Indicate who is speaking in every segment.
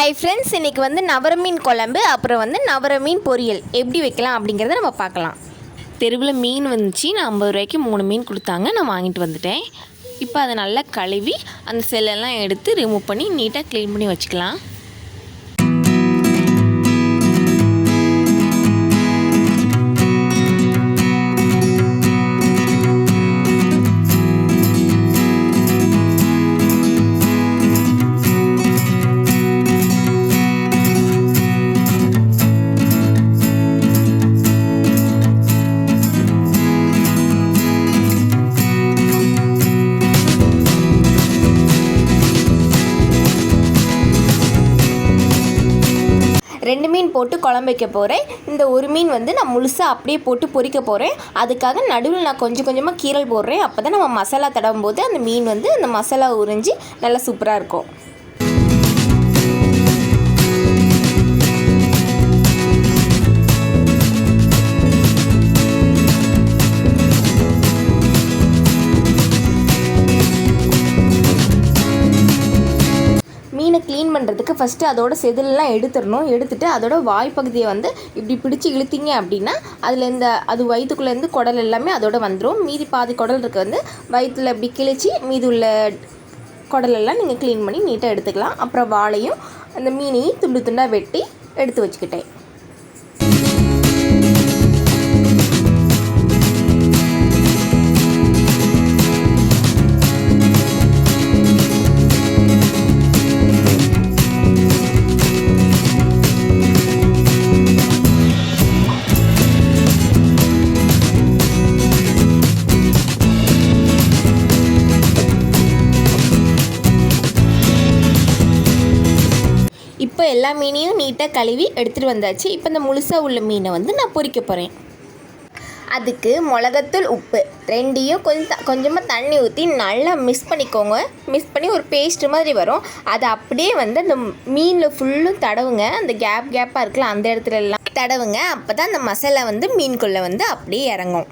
Speaker 1: Hi friends, இன்றைக்கி வந்து நவர மீன் குழம்பு, அப்புறம் வந்து நவர மீன் பொரியல் எப்படி வைக்கலாம் அப்படிங்கிறத நம்ம பார்க்கலாம்.
Speaker 2: தெருவில் மீன் வந்துச்சு. நான் 50 ரூபாய்க்கு 3 மீன் கொடுத்தாங்க. நான் வாங்கிட்டு வந்துட்டேன். இப்போ அதை நல்லா கழுவி அந்த செல்லெல்லாம் எடுத்து ரிமூவ் பண்ணி நீட்டாக க்ளீன் பண்ணி வச்சுக்கலாம்.
Speaker 1: ரெண்டு மீன் போட்டு குழம்பு வைக்க போகிறேன். இந்த ஒரு மீன் வந்து நான் முழுசாக அப்படியே போட்டு பொரிக்க போகிறேன். அதுக்காக நடுவில் நான் கொஞ்சம் கொஞ்சமாக கீரல் போடுறேன். அப்போ தான் நம்ம மசாலா தடவும் போது அந்த மீன் வந்து அந்த மசாலா உறிஞ்சி நல்லா சூப்பராக இருக்கும். மீனை க்ளீன் பண்ணுறதுக்கு ஃபஸ்ட்டு அதோட செதிலெலாம் எடுத்துடணும். எடுத்துகிட்டு அதோட வாய்ப்பகுதியை வந்து இப்படி பிடிச்சி இழுத்திங்க அப்படின்னா அதில் அது வயிற்றுக்குள்ளேருந்து குடல் எல்லாமே அதோட வந்துடும். மீதி பாதி குடல் இருக்க வந்து வயிற்றில் இப்படி கிழிச்சி மீதி உள்ள குடலெல்லாம் நீங்கள் க்ளீன் பண்ணி நீட்டாக எடுத்துக்கலாம். அப்புறம் வாழையும் அந்த மீனையும் துண்டு துண்டாக வெட்டி எடுத்து வச்சுக்கிட்டேன். இப்போ எல்லா மீனையும் நீட்டாக கழுவி எடுத்துகிட்டு வந்தாச்சு. இப்போ இந்த முழுசாக உள்ள மீனை வந்து நான் பொரிக்க போகிறேன். அதுக்கு மிளகாத்தூள், உப்பு ரெண்டையும் கொஞ்சமாக தண்ணி ஊற்றி நல்லா மிக்ஸ் பண்ணிக்கோங்க. மிக்ஸ் பண்ணி ஒரு பேஸ்ட்டு மாதிரி வரும். அதை அப்படியே வந்து அந்த மீனில் ஃபுல்லும் தடவுங்க. அந்த கேப்பாக இருக்குல்ல அந்த இடத்துல எல்லாம் தடவுங்க. அப்போ தான் அந்த மசாலா வந்து மீனுக்குள்ளே வந்து அப்படியே இறங்கும்.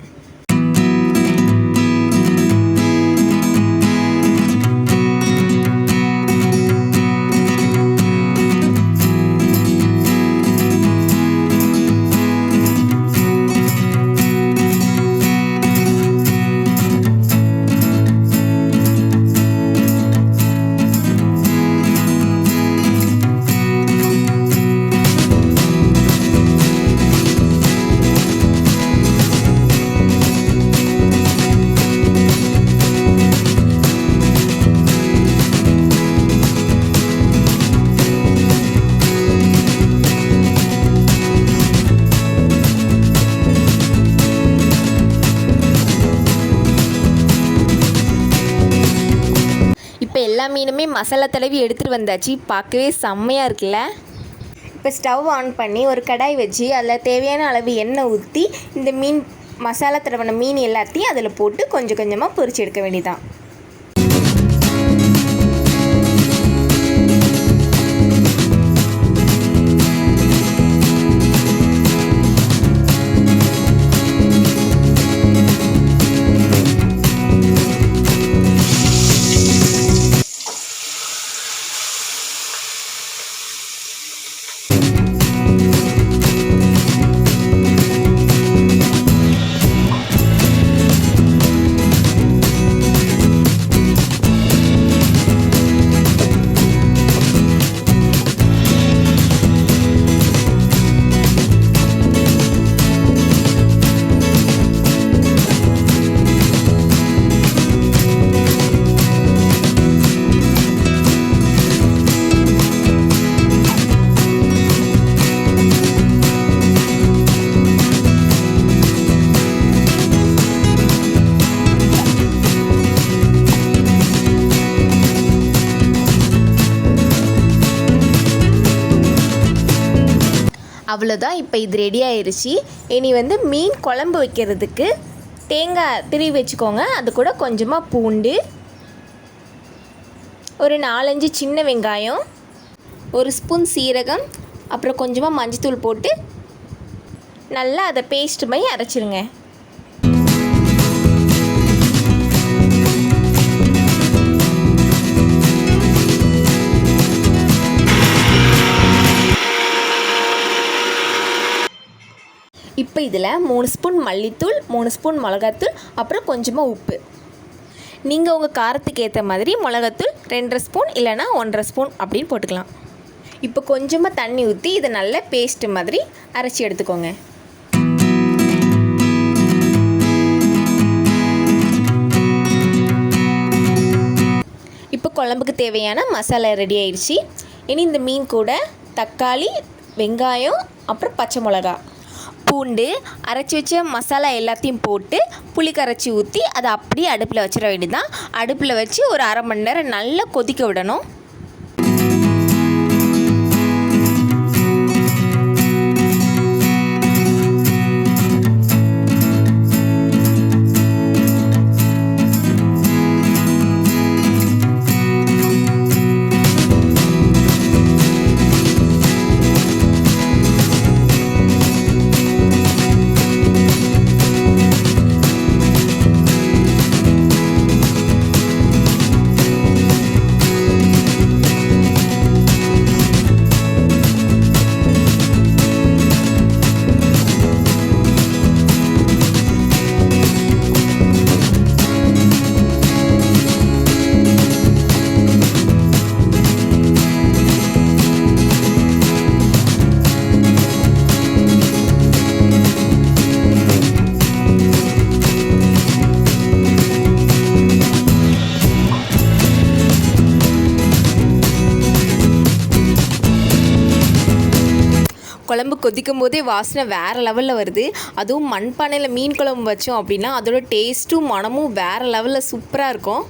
Speaker 1: இப்போ எல்லா மீனுமே மசாலா தடவி எடுத்துகிட்டு வந்தாச்சு. பார்க்கவே செம்மையாக இருக்குல்ல. இப்போ ஸ்டவ் ஆன் பண்ணி ஒரு கடாய் வச்சு அதில் தேவையான அளவு எண்ணெய் ஊற்றி இந்த மீன் மசாலா தடவின மீன் எல்லாத்தையும் அதில் போட்டு கொஞ்சம் கொஞ்சமாக பொரிச்சு எடுக்க வேண்டியதான். அவ்வளோதான். இப்போ இது ரெடி ஆயிடுச்சு. இனி வந்து மீன் குழம்பு வைக்கிறதுக்கு தேங்காய் திருவி வச்சுக்கோங்க. அது கூட கொஞ்சமாக பூண்டு, ஒரு 4-5 சின்ன வெங்காயம், ஒரு ஸ்பூன் சீரகம், அப்புறம் கொஞ்சமாக மஞ்சத்தூள் போட்டு நல்லா அதை பேஸ்ட் மாதிரி அரைச்சிருங்க. இப்போ இதில் 3 ஸ்பூன் மல்லித்தூள், 3 ஸ்பூன் மிளகாத்தூள், அப்புறம் கொஞ்சமாக உப்பு. நீங்கள் உங்கள் காரத்துக்கு ஏற்ற மாதிரி மிளகாத்தூள் 2.5 ஸ்பூன் இல்லைனா 1.5 ஸ்பூன் அப்படின்னு போட்டுக்கலாம். இப்போ கொஞ்சமாக தண்ணி ஊற்றி இதை நல்ல பேஸ்ட்டு மாதிரி அரைச்சி எடுத்துக்கோங்க. இப்போ குழம்புக்கு தேவையான மசாலா ரெடி ஆயிடுச்சு. இனி இந்த மீன் கூட தக்காளி, வெங்காயம், அப்புறம் பச்சை மிளகா, பூண்டு, அரைச்சி வச்ச மசாலா எல்லாத்தையும் போட்டு புளி கரைச்சி ஊற்றி அதை அப்படியே அடுப்பில் வச்சிட வேண்டியதுதான். அடுப்பில் வச்சு ஒரு 1/2 மணி நேரம் நல்லா கொதிக்க விடணும். குழம்பு கொதிக்கும் போதே வாசனை வேறு லெவலில் வருது. அதுவும் மண்பானையில் மீன் குழம்பு வச்சோம் அப்படின்னா அதோட டேஸ்ட்டும் மனமும் வேறு லெவலில் சூப்பராக இருக்கும்.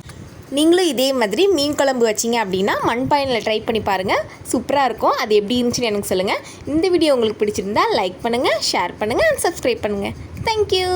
Speaker 1: நீங்களும் இதே மாதிரி மீன் குழம்பு வச்சிங்க அப்படின்னா மண்பானையில் ட்ரை பண்ணி பாருங்கள், சூப்பராக இருக்கும். அது எப்படி இருந்துச்சுன்னு எனக்கு சொல்லுங்கள். இந்த வீடியோ உங்களுக்கு பிடிச்சிருந்தா லைக் பண்ணுங்கள், ஷேர் பண்ணுங்கள் அண்ட் சப்ஸ்கிரைப் பண்ணுங்கள். தேங்க்யூ.